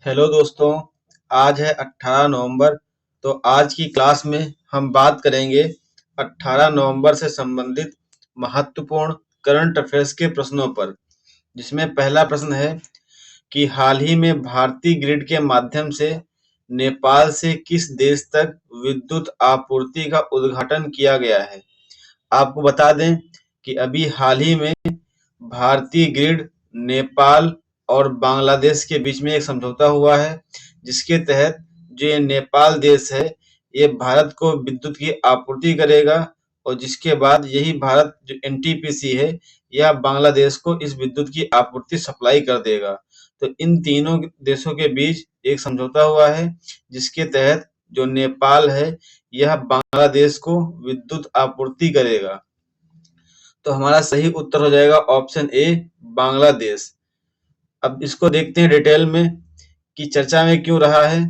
Hello दोस्तों। आज है 18 नवंबर। तो आज की क्लास में हम बात करेंगे 18 नवंबर से संबंधित महत्वपूर्ण करंट अफेयर्स के प्रश्नों पर, जिसमें पहला प्रश्न है कि हाल ही में भारतीय ग्रिड के माध्यम से नेपाल से किस देश तक विद्युत आपूर्ति का उद्घाटन किया गया है। आपको बता दें कि अभी हाल ही में भारतीय ग्रिड, नेपाल और बांग्लादेश के बीच में एक समझौता हुआ है, जिसके तहत जो ये नेपाल देश है, ये भारत को विद्युत की आपूर्ति करेगा और जिसके बाद यही भारत जो एनटीपीसी है, यह बांग्लादेश को इस विद्युत की आपूर्ति सप्लाई कर देगा। तो इन तीनों देशों के बीच एक समझौता हुआ है, जिसके तहत जो नेपाल है, यह बांग्लादेश को विद्युत आपूर्ति करेगा। तो हमारा सही उत्तर हो जाएगा ऑप्शन ए, बांग्लादेश। अब इसको देखते हैं डिटेल में कि चर्चा में क्यों रहा है।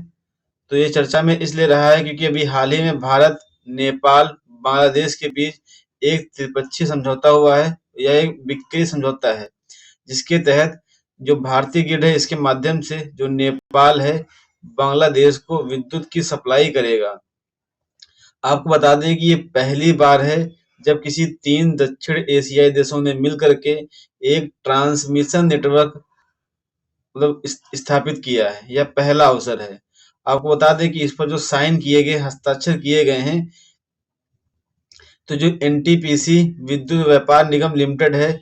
तो ये चर्चा में इसलिए रहा है क्योंकि अभी हाल ही में भारत, नेपाल, बांग्लादेश के बीच एक त्रिपक्षीय समझौता हुआ है। यह एक बिक्री समझौता है, जिसके तहत जो भारतीय ग्रिड है, इसके माध्यम से जो नेपाल है, बांग्लादेश को विद्युत की सप्लाई करेगा। आपको बता दें कि ये पहली बार है जब किसी 3 दक्षिण एशियाई देशों ने मिलकर के एक ट्रांसमिशन नेटवर्क मतलब स्थापित किया है। यह पहला अवसर है। आपको बता दें कि इस पर जो साइन किए गए, हस्ताक्षर किए गए हैं, तो जो एनटीपीसी विद्युत व्यापार निगम लिमिटेड है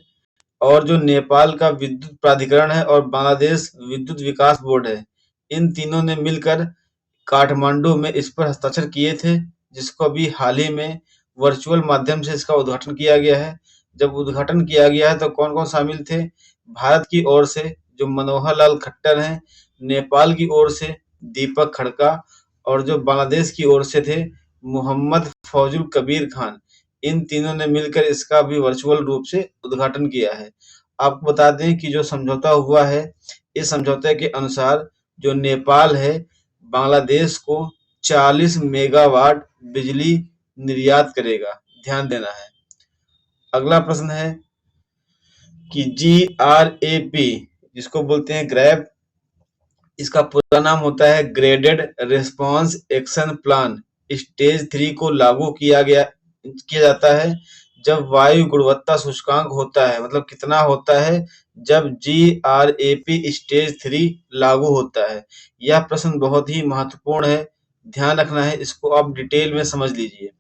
और जो नेपाल का विद्युत प्राधिकरण है और बांग्लादेश विद्युत विकास बोर्ड है, इन तीनों ने मिलकर काठमांडू में इस पर हस्ताक्षर किए थे, जिसको अभी हाल ही में वर्चुअल माध्यम से इसका उद्घाटन किया गया है। जब उद्घाटन किया गया है तो कौन कौन शामिल थे? भारत की ओर से जो मनोहर लाल खट्टर हैं, नेपाल की ओर से दीपक खड़का और जो बांग्लादेश की ओर से थे मोहम्मद फौजुल कबीर खान। इन तीनों ने मिलकर इसका भी वर्चुअल रूप से उद्घाटन किया है। आपको बता दें कि जो समझौता हुआ है, इस समझौते के अनुसार जो नेपाल है, बांग्लादेश को 40 मेगावाट बिजली निर्यात करेगा। ध्यान देना है। अगला प्रश्न है कि GRAP, जिसको बोलते हैं ग्रैप, इसका पूरा नाम होता है graded response action plan. Stage 3 को लागू किया जाता है जब वायु गुणवत्ता सूचकांक होता है। मतलब कितना होता है जब GRAP स्टेज 3 लागू होता है। यह प्रश्न बहुत ही महत्वपूर्ण है, ध्यान रखना है। इसको आप डिटेल में समझ लीजिए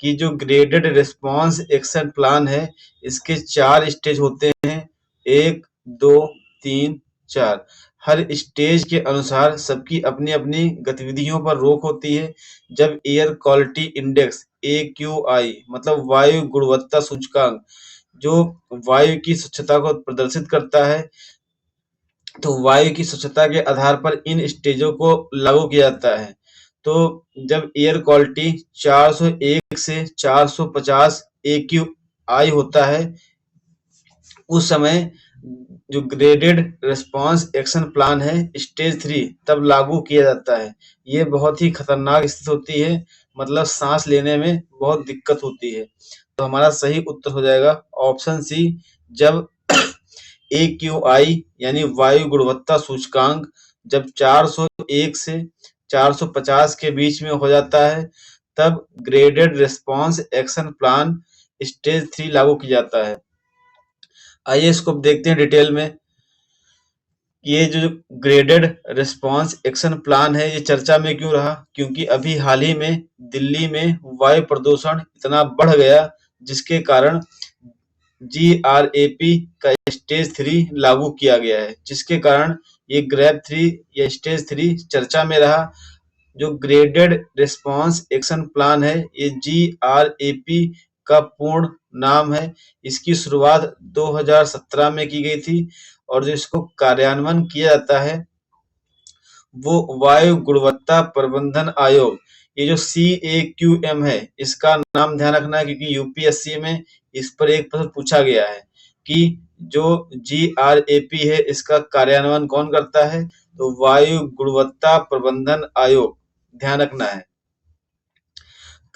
कि जो ग्रेडेड रिस्पांस एक्शन प्लान है, इसके 4 स्टेज होते हैं, 1, 2, 3, 4। हर स्टेज के अनुसार सबकी अपनी अपनी गतिविधियों पर रोक होती है। जब एयर क्वालिटी इंडेक्स AQI मतलब वायु गुणवत्ता सूचकांक, जो वायु की स्वच्छता को प्रदर्शित करता है, तो वायु की स्वच्छता के आधार पर इन स्टेजों को लागू किया जाता है। तो जब एयर क्वालिटी 401 से 450 AQI होता है, उस समय जो ग्रेडेड रिस्पांस एक्शन प्लान है स्टेज 3 तब लागू किया जाता है। ये बहुत ही खतरनाक स्थिति होती है, मतलब सांस लेने में बहुत दिक्कत होती है। तो हमारा सही उत्तर हो जाएगा ऑप्शन सी, जब AQI यानी वायु गुणवत्ता सूचकांक जब 401 से 450 के बीच में हो जाता है, तब graded response action plan stage 3 लागू किया जाता है। आइए इसको देखते हैं डिटेल में। ये जो ग्रेडेड रिस्पांस एक्शन प्लान है, ये चर्चा में क्यों रहा? क्योंकि अभी हाल ही में दिल्ली में वायु प्रदूषण इतना बढ़ गया, जिसके कारण GRAP का स्टेज 3 लागू किया गया है, जिसके कारण ये ग्रैप 3 या स्टेज 3 चर्चा में रहा। जो ग्रेडेड रिस्पांस एक्शन प्लान है, ये GRAP का पूर्ण नाम है। इसकी शुरुआत 2017 में की गई थी और जो इसको कार्यान्वयन किया जाता है वो वायु गुणवत्ता प्रबंधन आयोग, ये जो CAQM है, इसका नाम ध्यान रखना है क्योंकि यूपीएससी में इस पर एक प्रश्न पूछा गया है कि जो GRAP है, इसका कार्यान्वयन कौन करता है? तो वायु गुणवत्ता प्रबंधन आयोग, ध्यान रखना है।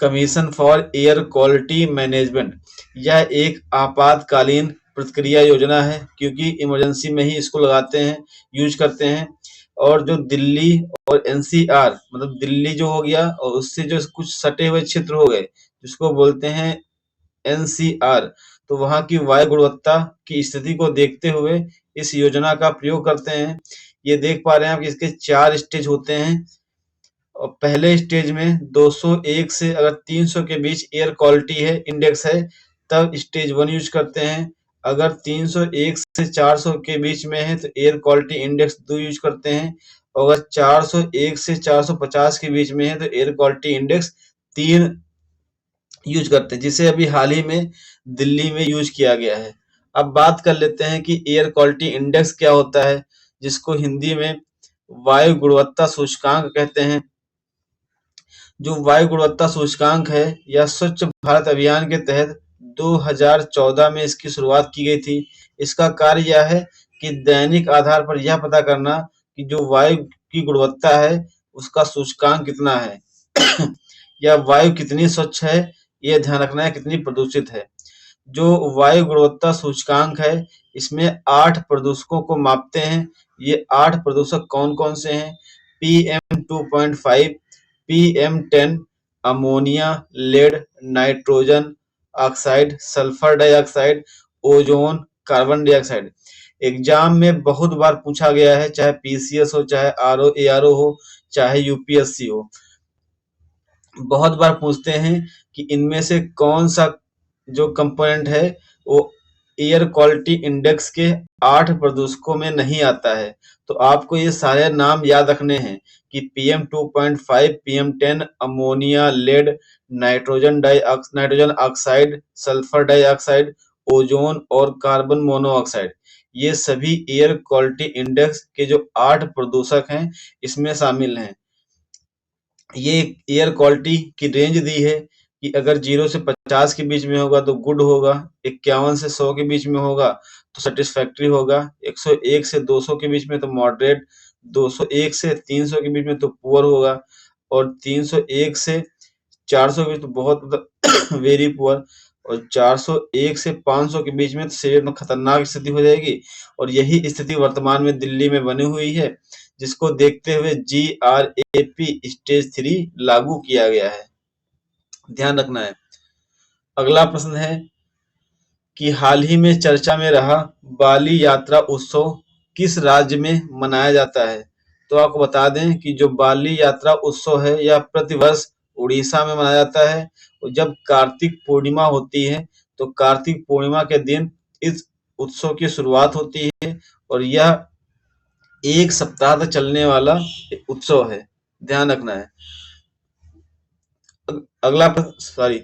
Commission for air quality management, यह एक आपातकालीन प्रतिक्रिया योजना है, क्योंकि इमरजेंसी में ही इसको लगाते हैं, यूज करते हैं। और जो दिल्ली और एनसीआर मतलब दिल्ली जो हो गया और उससे जो कुछ सटे हुए क्षेत्र हो गए जिसको बोलते हैं एनसीआर, तो वहाँ की वायु गुणवत्ता की स्थिति को देखते हुए इस योजना का प्रयोग करते हैं। ये देख पा रहे हैं आप कि इसके 4 स्टेज होते हैं और पहले स्टेज में 201 से अगर 300 के बीच एयर क्वालिटी है इंडेक्स है तब स्टेज 1 यूज करते हैं। अगर 301 से 400 के बीच में है तो एयर क्वालिटी इंडेक्स 2 यूज करते हैं और अगर 401 से 450 के बीच में है तो एयर क्वालिटी इंडेक्स 3 यूज करते हैं, जिसे अभी हाल ही में दिल्ली में यूज किया गया है। अब बात कर लेते हैं कि एयर क्वालिटी इंडेक्स क्या होता है, जिसको हिंदी में वायु गुणवत्ता सूचकांक कहते हैं। जो वायु गुणवत्ता सूचकांक है यह स्वच्छ भारत अभियान के तहत 2014 में इसकी शुरुआत की गई थी। इसका कार्य यह है कि दैनिक आधार पर यह पता करना कि जो वायु की गुणवत्ता है उसका सूचकांक कितना है या वायु कितनी स्वच्छ है, यह ध्यान रखना है कितनी प्रदूषित है। जो वायु गुणवत्ता सूचकांक है इसमें 8 प्रदूषकों को मापते हैं। ये 8 प्रदूषक कौन कौन से हैं? PM2.5, PM10, ammonia, lead, nitrogen oxide, sulphur dioxide, ozone, carbon dioxide. Exam में बहुत बार पूछा गया है, चाहे पीसीएस हो, चाहे आरओ एआरओ हो, चाहे यूपीएससी हो, बहुत बार पूछते हैं कि इनमें से कौन सा जो कंपोनेंट है वो एयर क्वालिटी इंडेक्स के 8 प्रदूषकों में नहीं आता है। तो आपको ये सारे नाम याद रखने हैं कि PM2.5, PM10, ammonia, lead, nitrogen oxide, sulphur dioxide, ozone और कार्बन मोनोऑक्साइड। ये सभी एयर क्वालिटी इंडेक्स के जो 8 प्रदूषक हैं इसमें शामिल हैं। ये एयर क्वालिटी की रेंज दी है कि अगर 0 से 50 के बीच में होगा तो गुड होगा, 51 से 100 के बीच में होगा तो सेटिस्फैक्ट्री होगा, 101 से 200 के बीच में तो मॉडरेट, 201 से 300 के बीच में तो पुअर होगा और 301 से 400 के बीच तो बहुत वेरी पुअर और 401 से 500 के बीच में तो सीरियस में खतरनाक स्थिति हो जाएगी। और यही स्थिति वर्तमान में दिल्ली में बनी हुई है, जिसको देखते हुए GRAP स्टेज 3 लागू किया गया है। ध्यान रखना है। अगला प्रश्न है कि हाल ही में चर्चा में रहा बाली यात्रा उत्सव किस राज्य में मनाया जाता है? तो आपको बता दें कि जो बाली यात्रा उत्सव है यह प्रतिवर्ष उड़ीसा में मनाया जाता है और जब कार्तिक पूर्णिमा होती है तो कार्तिक पूर्णिमा के दिन इस उत्सव की शुरुआत होती है और यह 1 सप्ताह तक चलने वाला उत्सव है। ध्यान रखना है। अगला प्रश्न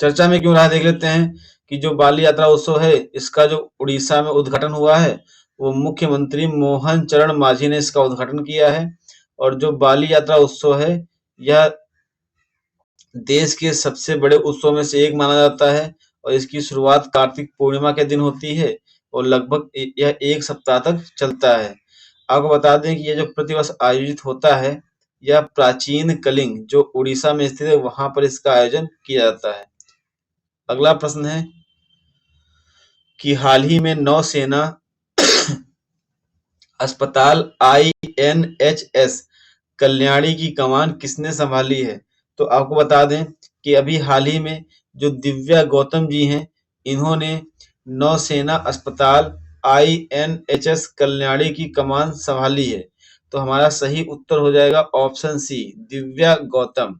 चर्चा में क्यों रहा देख लेते हैं कि जो बाली यात्रा उत्सव है इसका जो उड़ीसा में उद्घाटन हुआ है वो मुख्यमंत्री मोहन चरण मांझी ने इसका उद्घाटन किया है। और जो बाली यात्रा उत्सव है यह देश के सबसे बड़े उत्सव में से एक माना जाता है और इसकी शुरुआत कार्तिक पूर्णिमा के दिन होती है और लगभग यह 1 सप्ताह तक चलता है। आपको बता दें कि यह जो प्रतिवर्ष आयोजित होता है यह प्राचीन कलिंग जो उड़ीसा में स्थित है वहां पर इसका आयोजन किया जाता है। अगला प्रश्न है कि हाल ही में नौसेना अस्पताल INHS कल्याणी की कमान किसने संभाली है? तो आपको बता दें कि अभी हाल ही में जो दिव्या गौतम जी हैं इन्होंने नौसेना अस्पताल INHS कल्याणी की कमान संभाली है। तो हमारा सही उत्तर हो जाएगा ऑप्शन सी, दिव्या गौतम।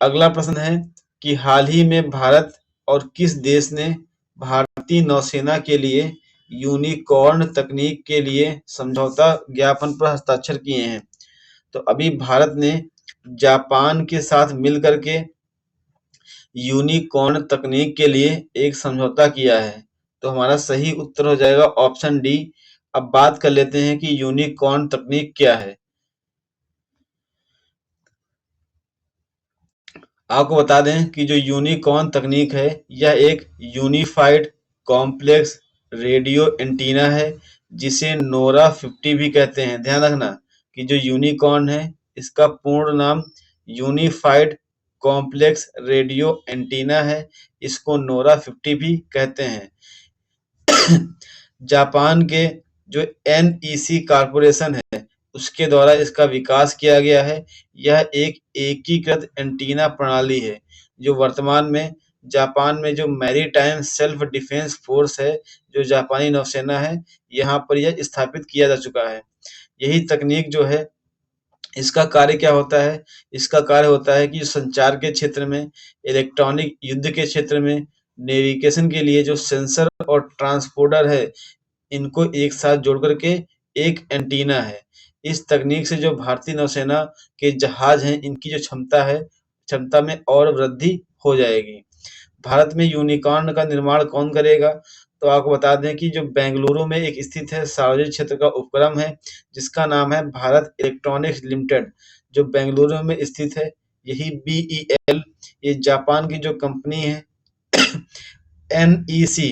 अगला प्रश्न है कि हाल ही में भारत और किस देश ने भारतीय नौसेना के लिए यूनिकॉर्न तकनीक के लिए समझौता ज्ञापन पर हस्ताक्षर किए हैं? तो अभी भारत ने जापान के साथ मिलकर के यूनिकॉर्न तकनीक के लिए एक समझौता किया है। तो हमारा सही उत्तर हो जाएगा ऑप्शन डी। अब बात कर लेते हैं कि यूनिकॉर्न तकनीक क्या है। आपको बता दें कि जो यूनिकॉर्न तकनीक है यह एक यूनिफाइड कॉम्प्लेक्स रेडियो एंटीना है जिसे नोरा 50 भी कहते हैं। ध्यान रखना कि जो यूनिकॉर्न है इसका पूर्ण नाम यूनिफाइड कॉम्प्लेक्स रेडियो एंटीना है, इसको नोरा 50 भी कहते हैं। जापान के जो NEC कॉर्पोरेशन है उसके द्वारा इसका विकास किया गया है। यह एक एकीकृत एंटीना प्रणाली है जो वर्तमान में जापान में जो मैरीटाइम सेल्फ डिफेंस फोर्स है, जो जापानी नौसेना है, यहाँ पर यह स्थापित किया जा चुका है। यही तकनीक जो है इसका कार्य क्या होता है? इसका कार्य होता है कि संचार के क्षेत्र में, इलेक्ट्रॉनिक युद्ध के क्षेत्र में, नेविगेशन के लिए जो सेंसर और ट्रांसपोर्टर है, इनको एक साथ जोड़ करके एक एंटीना है। इस तकनीक से जो भारतीय नौसेना के जहाज हैं, इनकी जो क्षमता है, क्षमता में और वृद्धि हो जाएगी। भारत में यूनिकॉर्न का निर्माण कौन करेगा? तो आपको बता दें कि जो बेंगलुरु में एक स्थित है, सार्वजनिक क्षेत्र का उपक्रम है, जिसका नाम है भारत इलेक्ट्रॉनिक्स लिमिटेड, जो बेंगलुरु में स्थित है। यही BEL, ये जापान की जो कंपनी है, NEC,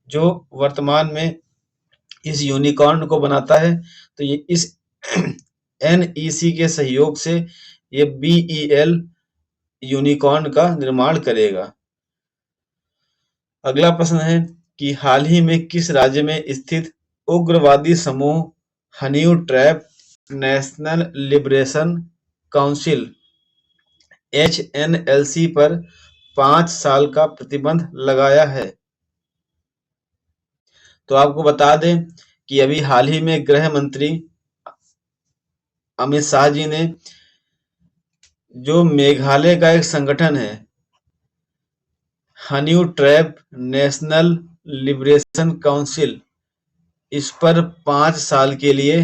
जो वर्तमान में इस यूनिकॉर्न को बनाता है। तो ये इस NEC के सहयोग से ये BEL यूनिकॉर्न का निर्माण करेगा। अगला प्रश्न है कि हाल ही में किस राज्य में स्थित उग्रवादी समूह Hynniewtrep National Liberation Council HNLC पर 5 साल का प्रतिबंध लगाया है? तो आपको बता दें कि अभी हाल ही में गृह मंत्री अमित शाह जी ने जो मेघालय का एक संगठन है हनीयू ट्रैप नेशनल लिबरेशन काउंसिल, इस पर 5 साल के लिए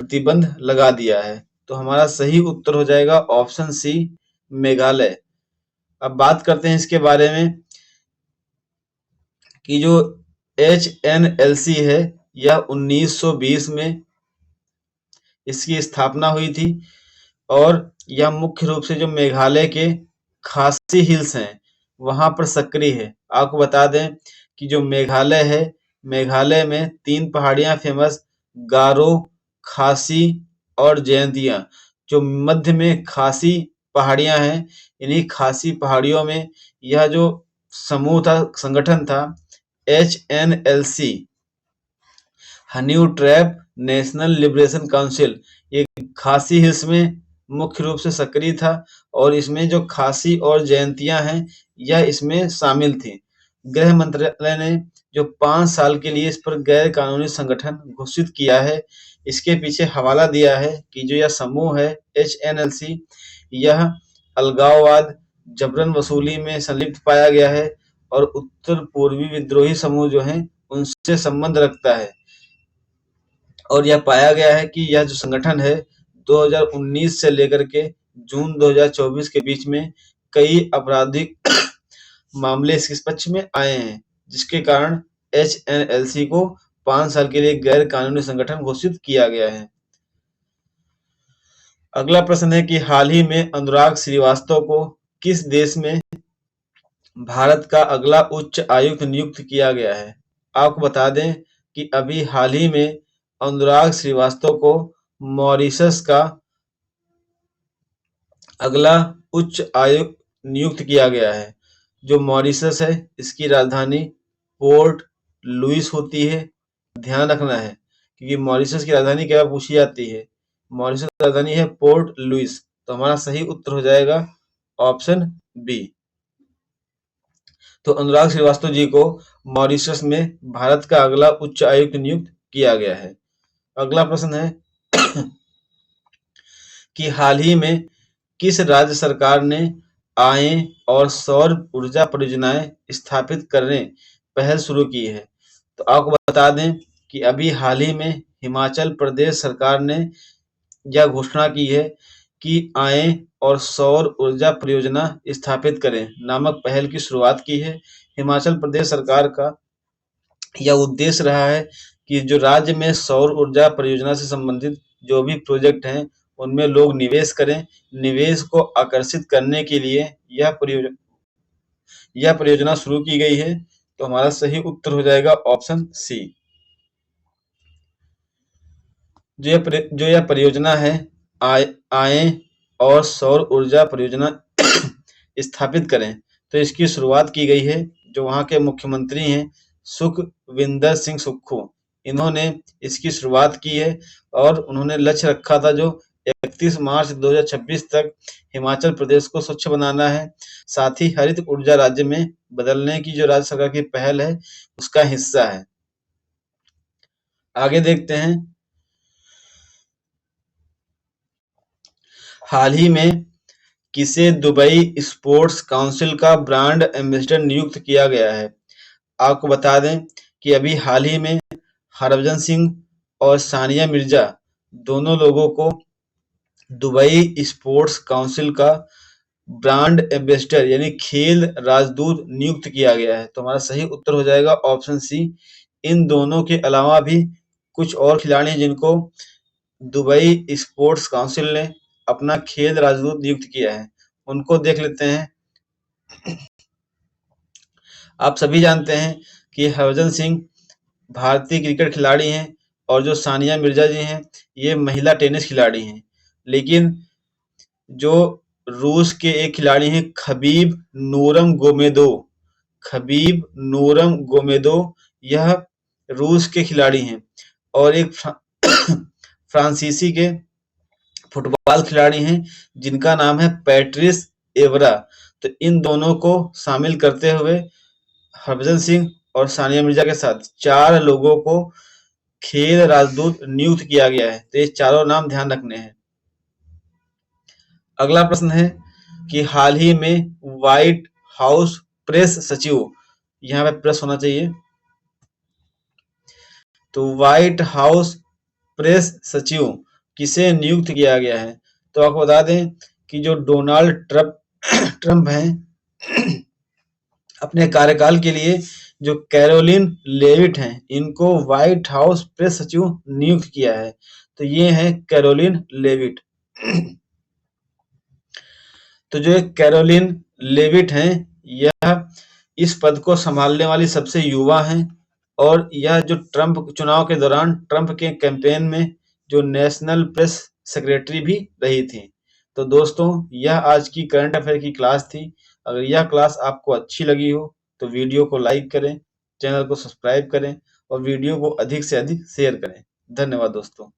प्रतिबंध लगा दिया है। तो हमारा सही उत्तर हो जाएगा ऑप्शन सी, मेघालय। अब बात करते हैं इसके बारे में कि जो HNLC है, यह 1920 में इसकी स्थापना हुई थी और यह मुख्य रूप से जो मेघालय के खासी हिल्स हैं वहां पर सक्रिय है। आपको बता दें कि जो मेघालय है, मेघालय में 3 पहाड़ियां फेमस, गारो, खासी और जयंतिया। जो मध्य में खासी पहाड़ियां हैं, इन्हीं खासी पहाड़ियों में यह जो समूह था, संगठन था, HNLC, Hynniewtrep National Liberation Council, ये खासी हिल्स में मुख्य रूप से सक्रिय था और इसमें जो खासी और जयंतियां हैं, यह इसमें शामिल थी। गृह मंत्रालय ने जो 5 साल के लिए इस पर गैर कानूनी संगठन घोषित किया है, इसके पीछे हवाला दिया है कि जो यह समूह है HNLC, यह अलगाववाद, जबरन वसूली में संलिप्त पाया गया है और उत्तर पूर्वी विद्रोही समूह जो हैं उनसे संबंध रखता है। और यह पाया गया है कि यह जो संगठन है 2019 से लेकर के जून 2024 के बीच में कई आपराधिक मामले इसके पक्ष में आए हैं, जिसके कारण HNLC को 5 साल के लिए गैर कानूनी संगठन घोषित किया गया है। अगला प्रश्न है कि हाल ही में अनुराग श्रीवास्तव को किस देश में भारत का अगला उच्च आयुक्त नियुक्त किया गया है? आपको बता दें कि अभी हाल ही में अनुराग श्रीवास्तव को मॉरिशस का अगला उच्च आयुक्त नियुक्त किया गया है। जो मॉरिशस है, इसकी राजधानी पोर्ट लुइस होती है। ध्यान रखना है क्योंकि मॉरिशस की राजधानी क्या पूछी जाती है। मॉरिशस की राजधानी है पोर्ट लुइस। तो हमारा सही उत्तर हो जाएगा ऑप्शन बी। तो अनुराग श्रीवास्तव जी को मॉरिशस में भारत का अगला उच्च आयुक्त नियुक्त किया गया है। अगला प्रश्न है कि हाल ही में किस राज्य सरकार ने आय और सौर ऊर्जा परियोजनाएं स्थापित करने पहल शुरू की है? तो आपको बता दें कि अभी हाल ही में हिमाचल प्रदेश सरकार ने यह घोषणा की है कि आय और सौर ऊर्जा परियोजना स्थापित करें नामक पहल की शुरुआत की है। हिमाचल प्रदेश सरकार का यह उद्देश्य रहा है कि जो राज्य में सौर ऊर्जा परियोजना से संबंधित जो भी प्रोजेक्ट हैं उनमें लोग निवेश करें। निवेश को आकर्षित करने के लिए यह परियोजना शुरू की गई है। तो हमारा सही उत्तर हो जाएगा ऑप्शन सी। जो यह परियोजना है आय और सौर ऊर्जा परियोजना स्थापित करें, तो इसकी शुरुआत की गई है जो वहां के मुख्यमंत्री हैं सुखविंदर सिंह सुक्खू, इन्होंने इसकी शुरुआत की है और उन्होंने लक्ष्य रखा था जो 31 मार्च 2026 तक हिमाचल प्रदेश को स्वच्छ बनाना है। साथ ही हरित ऊर्जा राज्य में बदलने की जो राज्य सरकार की पहल है उसका हिस्सा है। आगे देखते हैं। हाल ही में किसे दुबई स्पोर्ट्स काउंसिल का ब्रांड एम्बेसडर नियुक्त किया गया है? आपको बता दें कि अभी हाल ही में हरभजन सिंह और सानिया मिर्जा दोनों लोगों को दुबई स्पोर्ट्स काउंसिल का ब्रांड एम्बेसडर यानी खेल राजदूत नियुक्त किया गया है। तो हमारा सही उत्तर हो जाएगा ऑप्शन सी। इन दोनों के अलावा भी कुछ और खिलाड़ी हैं जिनको दुबई स्पोर्ट्स काउंसिल ने अपना खेल राजदूत नियुक्त किया है, उनको देख लेते हैं। आप सभी जानते हैं कि हरभजन सिंह भारतीय क्रिकेट खिलाड़ी हैं और जो सानिया मिर्जा जी हैं ये महिला टेनिस खिलाड़ी हैं। लेकिन जो रूस के एक खिलाड़ी हैं खबीब नूरम गोमेदो, यह रूस के खिलाड़ी हैं और एक फ्रांसीसी के फुटबॉल खिलाड़ी हैं जिनका नाम है पैट्रिस एवरा। तो इन दोनों को शामिल करते हुए हरभजन सिंह और सानिया मिर्जा के साथ 4 लोगों को खेल राजदूत नियुक्त किया गया है। तो ये चारों नाम ध्यान रखने हैं। अगला प्रश्न है कि हाल ही में व्हाइट हाउस प्रेस सचिव, यहाँ पे प्रेस होना चाहिए, तो व्हाइट हाउस प्रेस सचिव किसे नियुक्त किया गया है? तो आपको बता दें कि जो डोनाल्ड ट्रंप हैं अपने कार्यकाल के लिए जो कैरोलिन लेविट हैं इनको व्हाइट हाउस प्रेस सचिव नियुक्त किया है। तो ये है कैरोलिन लेविट। तो जो एक कैरोलिन लेविट हैं यह इस पद को संभालने वाली सबसे युवा हैं और यह जो ट्रंप चुनाव के दौरान ट्रंप के कैंपेन में जो नेशनल प्रेस सेक्रेटरी भी रही थी। तो दोस्तों यह आज की करंट अफेयर की क्लास थी। अगर यह क्लास आपको अच्छी लगी हो तो वीडियो को लाइक करें, चैनल को सब्सक्राइब करें और वीडियो को अधिक से अधिक शेयर करें। धन्यवाद दोस्तों।